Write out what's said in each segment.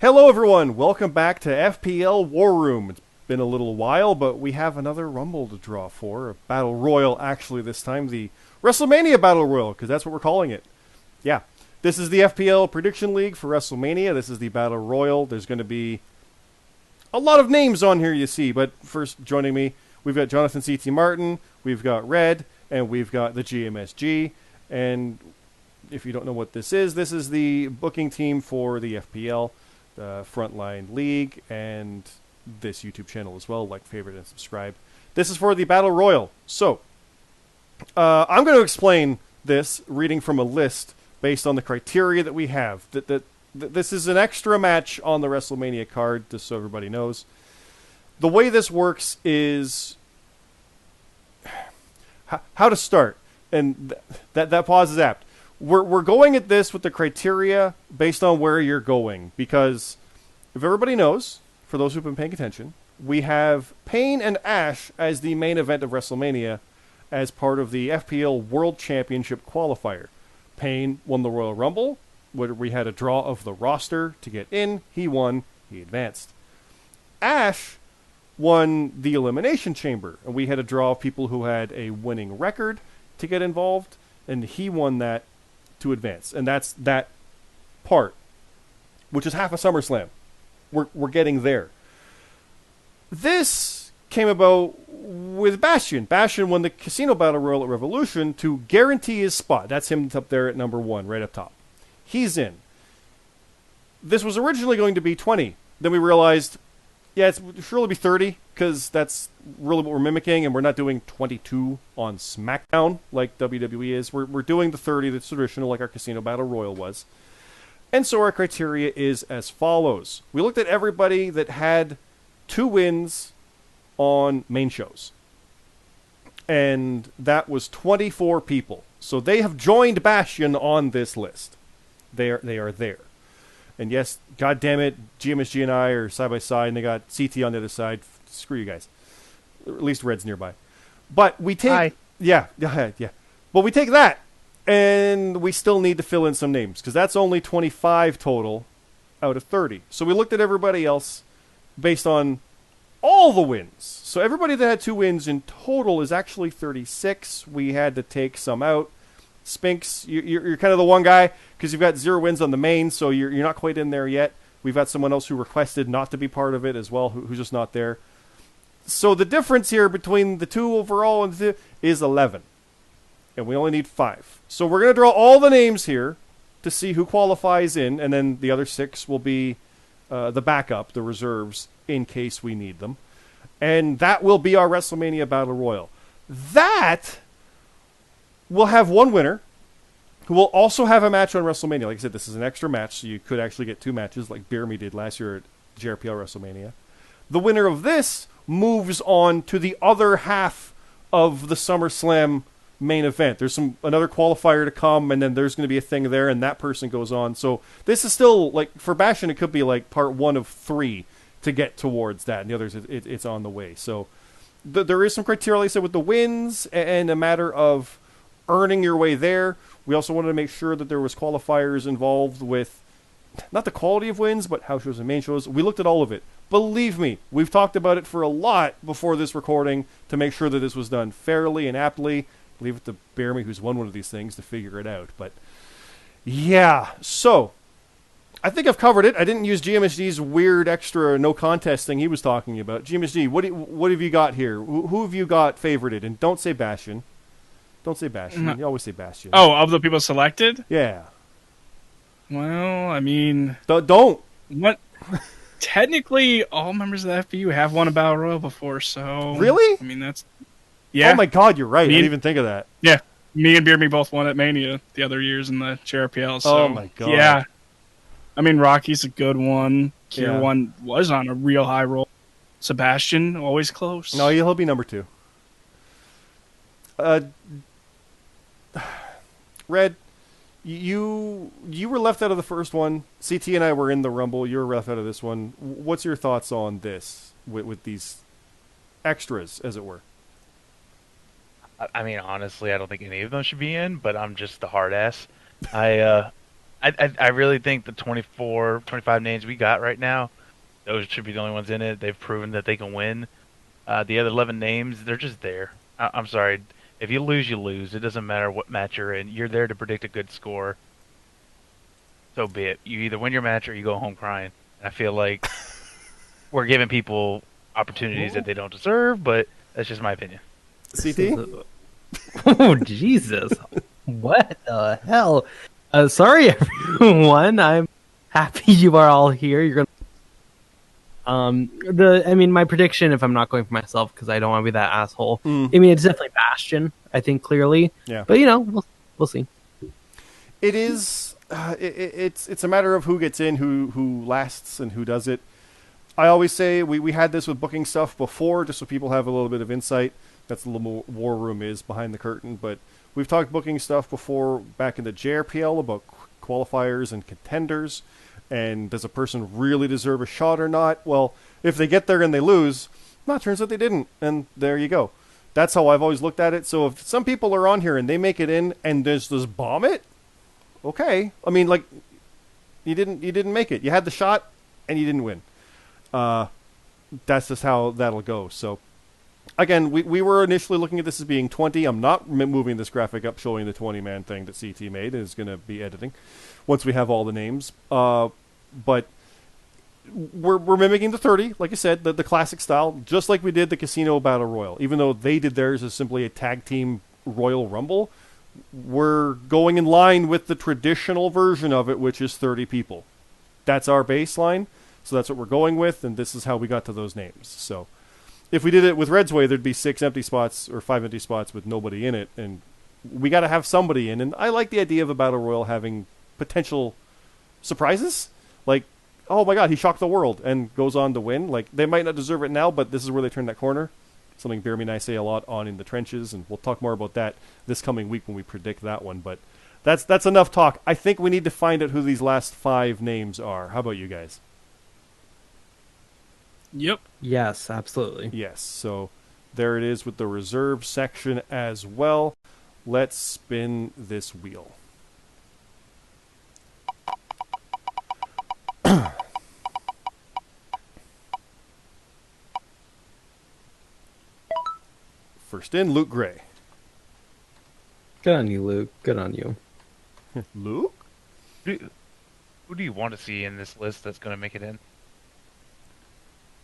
Hello everyone, welcome back to FPL War Room. It's been a little while, but we have another Rumble to draw for. A Battle Royal, actually, this time. The WrestleMania Battle Royal, because that's what we're calling it. Yeah, this is the FPL Prediction League for WrestleMania. This is the Battle Royal. There's going to be a lot of names on here, you see. But first, joining me, we've got Jonathan C.T. Martin, we've got Red, and we've got the Gmsg. And if you don't know what this is the booking team for the FPL. Frontline League, and this YouTube channel as well. Like, favorite, and subscribe. This is for the Battle Royal. So, I'm going to explain this reading from a list based on the criteria that we have. This is an extra match on the WrestleMania card, just so everybody knows. The way this works is how to start, and that pause is apt. We're going at this with the criteria based on where you're going, because if everybody knows, for those who've been paying attention, we have Payne and Ash as the main event of WrestleMania as part of the FPL World Championship qualifier. Payne won the Royal Rumble, where we had a draw of the roster to get in. He won, he advanced. Ash won the Elimination Chamber, and we had a draw of people who had a winning record to get involved, and he won that to advance. And that's that part, which is half a SummerSlam. We're getting there. This came about with Bastian. Bastian won the Casino Battle Royal at Revolution to guarantee his spot. That's him up there at number 1, right up top. He's in. This was originally going to be 20. Then we realized, yeah, it's surely be 30, because that's really what we're mimicking, and we're not doing 22 on SmackDown like WWE is. We're doing the 30 that's traditional, like our Casino Battle Royal was. And so our criteria is as follows. We looked at everybody that had 2 wins on main shows. And that was 24 people. So they have joined Bastian on this list. They are there. And yes, God damn it, GMSG and I are side by side, and they got CT on the other side. Screw you guys. At least Red's nearby. But we take... Hi. Yeah. But we take that, and we still need to fill in some names, because that's only 25 total out of 30. So we looked at everybody else based on all the wins. So everybody that had 2 wins in total is actually 36. We had to take some out. Spinks, you're kind of the one guy, because you've got 0 wins on the main, so you're not quite in there yet. We've got someone else who requested not to be part of it as well, who's just not there. So the difference here between the 2 overall and the 2 is 11. And we only need 5. So we're going to draw all the names here to see who qualifies in, and then the other 6 will be the backup, the reserves, in case we need them. And that will be our WrestleMania Battle Royal. That will have 1 winner, who will also have a match on WrestleMania. Like I said, this is an extra match, so you could actually get 2 matches, like Bear Me did last year at JRPL WrestleMania. The winner of this moves on to the other half of the SummerSlam main event. There's another qualifier to come, and then there's going to be a thing there, and that person goes on. So this is still, like, for Bastian, it could be like part 1 of 3 to get towards that, and the others, it's on the way. So there is some criteria, like I said, with the wins, and a matter of earning your way there. We also wanted to make sure that there was qualifiers involved with not the quality of wins, but house shows and main shows. We looked at all of it. Believe me, we've talked about it for a lot before this recording to make sure that this was done fairly and aptly. Leave it to Bear Me, who's won one of these things, to figure it out. But yeah, so I think I've covered it. I didn't use GMSG's weird extra no contest thing he was talking about. GMSG, what have you got here? Who have you got favorited? And don't say Bastian. Don't say Bastian. No. You always say Bastian. Oh, of the people selected? Yeah. Well, I mean... Don't. What? Technically, all members of the FPU have won a Battle Royal before, so... Really? I mean, that's... Yeah. Oh my god, you're right. I didn't even think of that. Yeah. Me and Beard Me both won at Mania the other years in the JRPL, so... Oh my god. Yeah. I mean, Rocky's a good one. Kier Yeah. one was on a real high roll. Sebastian, always close. No, he'll be number 2. Red, you were left out of the first one. CT and I were in the Rumble. You were left out of this one. What's your thoughts on this with these extras, as it were? I mean, honestly, I don't think any of them should be in, but I'm just the hard ass. I I really think the 24, 25 names we got right now, those should be the only ones in it. They've proven that they can win. The other 11 names, they're just there. I'm sorry. If you lose, you lose. It doesn't matter what match you're in. You're there to predict a good score. So be it. You either win your match or you go home crying. And I feel like we're giving people opportunities that they don't deserve, but that's just my opinion. CT? Oh, Jesus. What the hell? Sorry, everyone. I'm happy you are all here. You're gonna. My prediction, if I'm not going for myself, because I don't want to be that asshole. It's definitely Bastian. I think clearly. Yeah. But we'll see. It is. It's a matter of who gets in, who lasts, and who does it. I always say we had this with booking stuff before, just so people have a little bit of insight. That's a little more war room is behind the curtain, but we've talked booking stuff before back in the JRPL about qualifiers and contenders, and does a person really deserve a shot or not? Well, if they get there and they lose, it turns out they didn't, and there you go. That's how I've always looked at it. So if some people are on here and they make it in and just bomb it, okay. I mean, like, you didn't make it. You had the shot and you didn't win. That's just how that'll go. So again, we were initially looking at this as being 20. I'm not moving this graphic up showing the 20-man thing that CT made. Is going to be editing once we have all the names. But we're mimicking the 30, like I said, the classic style, just like we did the Casino Battle Royal. Even though they did theirs as simply a tag team Royal Rumble, we're going in line with the traditional version of it, which is 30 people. That's our baseline, so that's what we're going with, and this is how we got to those names. So if we did it with Red's Way, there'd be 6 empty spots or 5 empty spots with nobody in it, and we got to have somebody in. And I like the idea of a Battle Royal having potential surprises, like, oh my god, he shocked the world and goes on to win. Like, they might not deserve it now, but this is where they turn that corner. Something Bearmy and I say a lot on In the Trenches, and we'll talk more about that this coming week when we predict that one. But that's enough talk. I think we need to find out who these last 5 names are. How about you guys? Yep. Yes, absolutely. Yes, so there it is with the reserve section as well. Let's spin this wheel. First in, Luke Gray. Good on you, Luke. Good on you. Luke? Who do you want to see in this list that's going to make it in?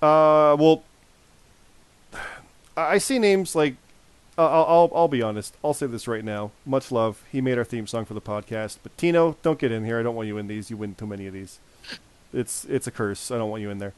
Well, I see names like I'll be honest. I'll say this right now. Much love. He made our theme song for the podcast, but Tino, don't get in here. I don't want you in these. You win too many of these. It's a curse. I don't want you in there.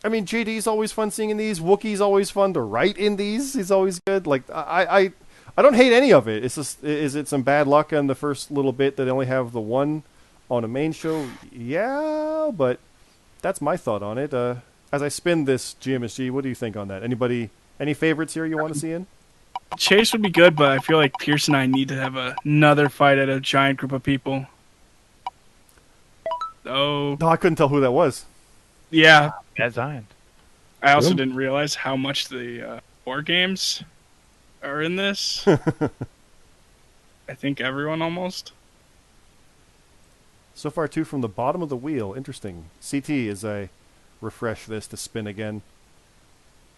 I mean, JD's always fun seeing in these. Wookie's always fun to write in these. He's always good. Like, I don't hate any of it. It's just, is it some bad luck on the first little bit that they only have the one on a main show? Yeah, but that's my thought on it. As I spin this Gmsg, what do you think on that? Any favorites here you want to see in? Chase would be good, but I feel like Pierce and I need to have another fight at a giant group of people. Oh, No, I couldn't tell who that was. yeah. As Zion. I also didn't realize how much the war games are in this. I think everyone almost. So far, 2 from the bottom of the wheel. Interesting. CT, as I refresh this to spin again.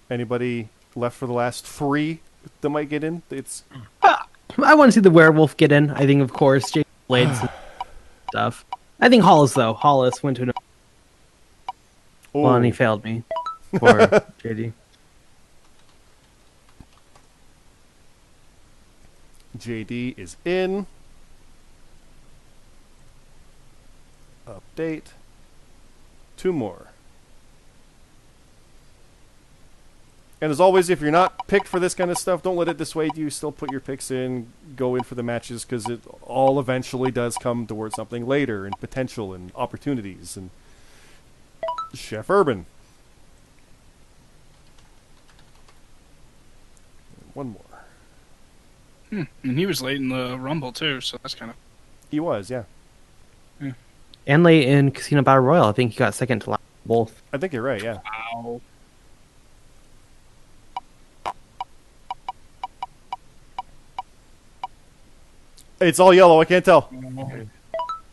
Anybody left for the last 3 that might get in? It's I want to see the werewolf get in. I think, of course, Jake Blades and stuff. I think Hollis, though. Hollis went to another. Well, and he failed me for JD. JD is in. Update. 2 more. And as always, if you're not picked for this kind of stuff, don't let it dissuade you. Still put your picks in, go in for the matches, because it all eventually does come towards something later, and potential and opportunities. And Chef Urban. One more. And he was late in the Rumble, too, so that's kind of... He was, yeah. And late in Casino Battle Royal. I think he got second to last both. I think you're right, yeah. Wow. It's all yellow. I can't tell.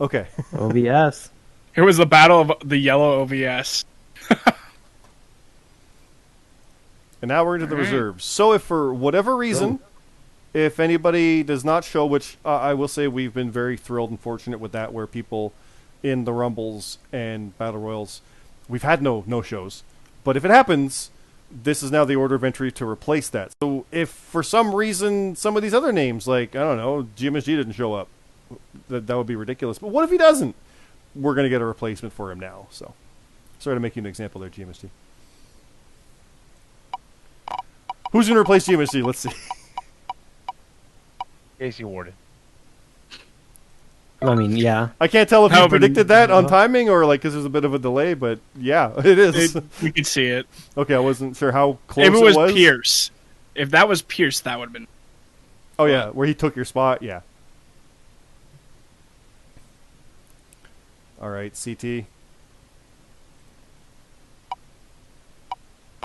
Okay. OBS. Here was the battle of the yellow OVS. And now we're into the reserves. So if for whatever reason, if anybody does not show, which I will say we've been very thrilled and fortunate with that, where people in the Rumbles and Battle Royals, we've had no shows. But if it happens, this is now the order of entry to replace that. So if for some reason some of these other names, like, I don't know, Gmsg didn't show up, that would be ridiculous. But what if he doesn't? We're going to get a replacement for him now. So sorry to make you an example there, Gmsg. Who's going to replace Gmsg? Let's see. Casey Warden. I mean, yeah. I can't tell if you predicted that on timing or like because there's a bit of a delay, but yeah, it is. We could see it. Okay, I wasn't sure how close if it was. was. Pierce. If that was Pierce, that would have been. Oh yeah, where he took your spot. Yeah. All right, CT.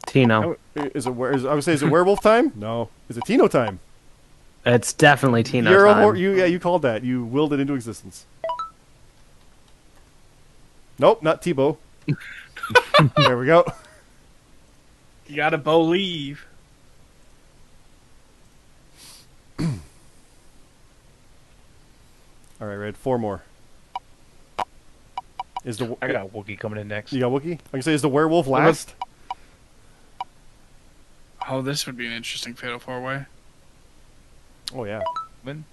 Tino. Is it? I would say, is it werewolf time? No. Is it Tino time? It's definitely Tino You're time. you called that. You willed it into existence. Nope, not Tebow. There we go. You gotta believe. All right, Red. 4 more. I got Wookiee coming in next. You got Wookiee? I can say, is the werewolf last? Oh, this would be an interesting Fatal 4-Way. Oh, yeah. When?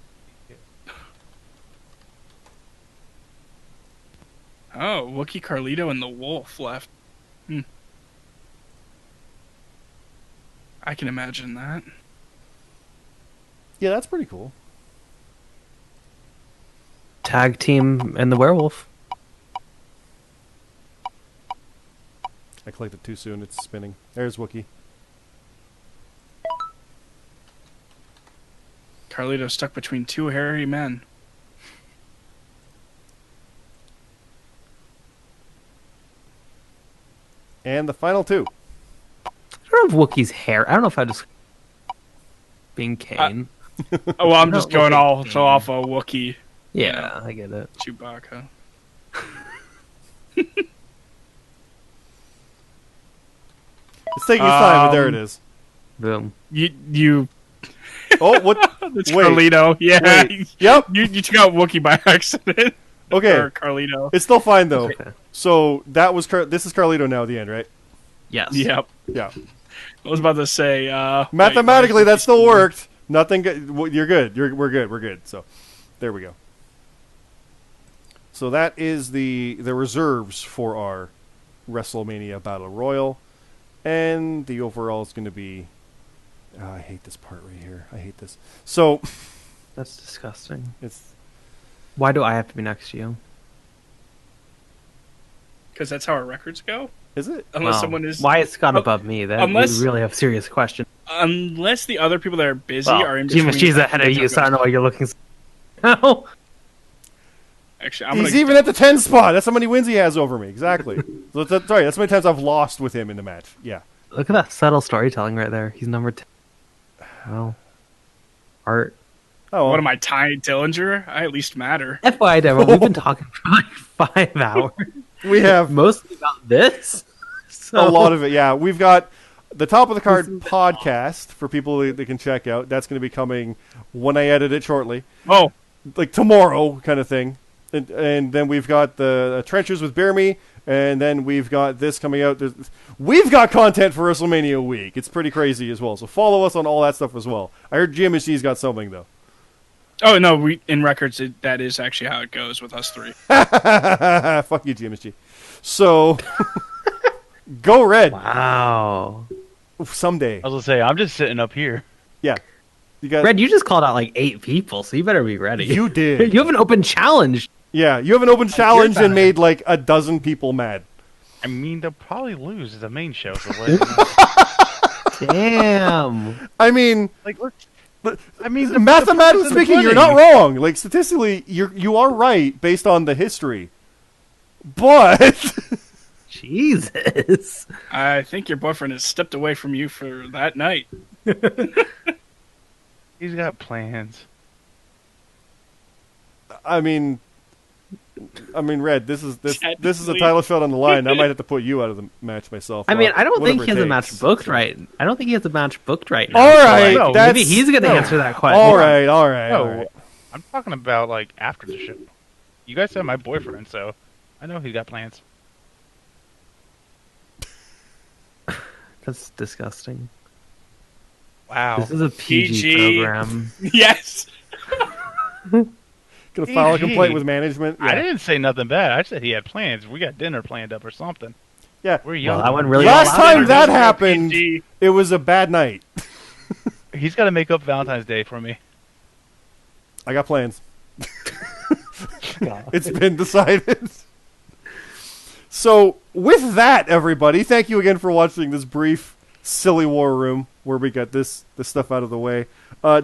Oh, Wookiee, Carlito, and the Wolf left. I can imagine that. Yeah, that's pretty cool. Tag team and the werewolf. I clicked it too soon. It's spinning. There's Wookiee. Carlito stuck between 2 hairy men. And the final 2. I don't know if Wookiee's hair. I don't know if I just being Kane. Oh, well, I'm just No, going Wookiee. off a Wookiee. Yeah, I get it. Chewbacca. It's taking its time, but there it is. Boom. You Oh, what? That's Wait. Carlito. Yeah. Wait. Yep. You took out Wookiee by accident. Okay. Or Carlito. It's still fine, though. Okay. So that was this is Carlito now at the end, right? Yes. Yep. Yeah. I was about to say. Mathematically, that still worked. Nothing. You're good. We're good. We're good. So there we go. So that is the reserves for our WrestleMania Battle Royal. And the overall is going to be... Oh, I hate this part right here. I hate this. So... That's disgusting. It's... Why do I have to be next to you? Because that's how our records go. Is it? Unless Wow. someone is. Why it's gone above me? That unless- we really have serious questions. Unless the other people that are busy Well, are in between. Gmsg's ahead of you, so I don't know why you're looking. No. Actually, I'm He's gonna. even at the 10 spot. That's how many wins he has over me. Exactly. So that's how many times I've lost with him in the match. Yeah. Look at that subtle storytelling right there. He's number 10. Well, art. Oh, What am I, Ty Dillinger? I at least matter. FYI, Deborah, we've been talking for like 5 hours. we have Mostly about this. So, a lot of it. Yeah, we've got the Top of the Card podcast for people that can check out. That's going to be coming when I edit it shortly. Oh, Like tomorrow kind of thing. And then we've got the Trenches with Bear Me, and then we've got this coming out. We've got content for WrestleMania week. It's pretty crazy as well. So follow us on all that stuff as well. I heard Gmsg's got something, though. oh no! In records, that is actually how it goes with us 3. Fuck you, Gmsg. So, go Red. wow. Someday. I was gonna say I'm just sitting up here. Yeah. You got. Red, you just called out like 8 people, so you better be ready. You did. You have an open challenge. Yeah, you have an open challenge time. and made like a dozen people mad. I mean, they'll probably lose the main show. So let them know. Damn. I mean, Like, look, but I mean, mathematically the speaking, you're not wrong. Like statistically, you are right based on the history. But Jesus. I think your boyfriend has stepped away from you for that night. He's got plans. I mean, Red, this is a Technically. title shot on the line. I might have to put you out of the match myself. I mean, Well, I don't think whatever he has it a match takes. booked right. I don't think he has a match booked right now. All so, right, no, that's, maybe he's going to answer that question. All right, all right, all No, right. I'm talking about like after the show. You guys said my boyfriend, so I know he's got plans. That's disgusting. Wow. This is a PG, PG. program. Yes. Gonna file a PG. complaint with management. I Yeah. didn't say nothing bad. I said he had plans. We got dinner planned up or something. Yeah. We're young. Well, I went really Last all out. time that Go happened, PG. it was a bad night. He's got to make up Valentine's Day for me. I got plans. It's been decided. So, with that, everybody, thank you again for watching this brief, silly war room where we got this stuff out of the way.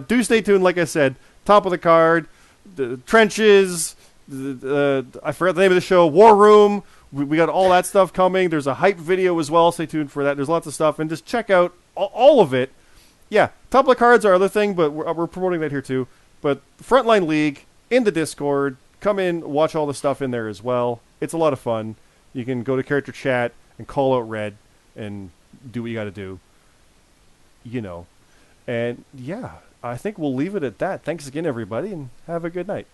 Do stay tuned, like I said. Top of the card, the trenches, I forgot the name of the show, War Room. We got all that stuff coming. There's a hype video as well. Stay tuned for that. There's lots of stuff. And just check out all of it. Yeah, top of the cards are other thing, but we're promoting that here too. But Frontline League in the Discord. Come in, watch all the stuff in there as well. It's a lot of fun. You can go to character chat and call out Red and do what you got to do. You know. And yeah, I think we'll leave it at that. Thanks again, everybody, and have a good night.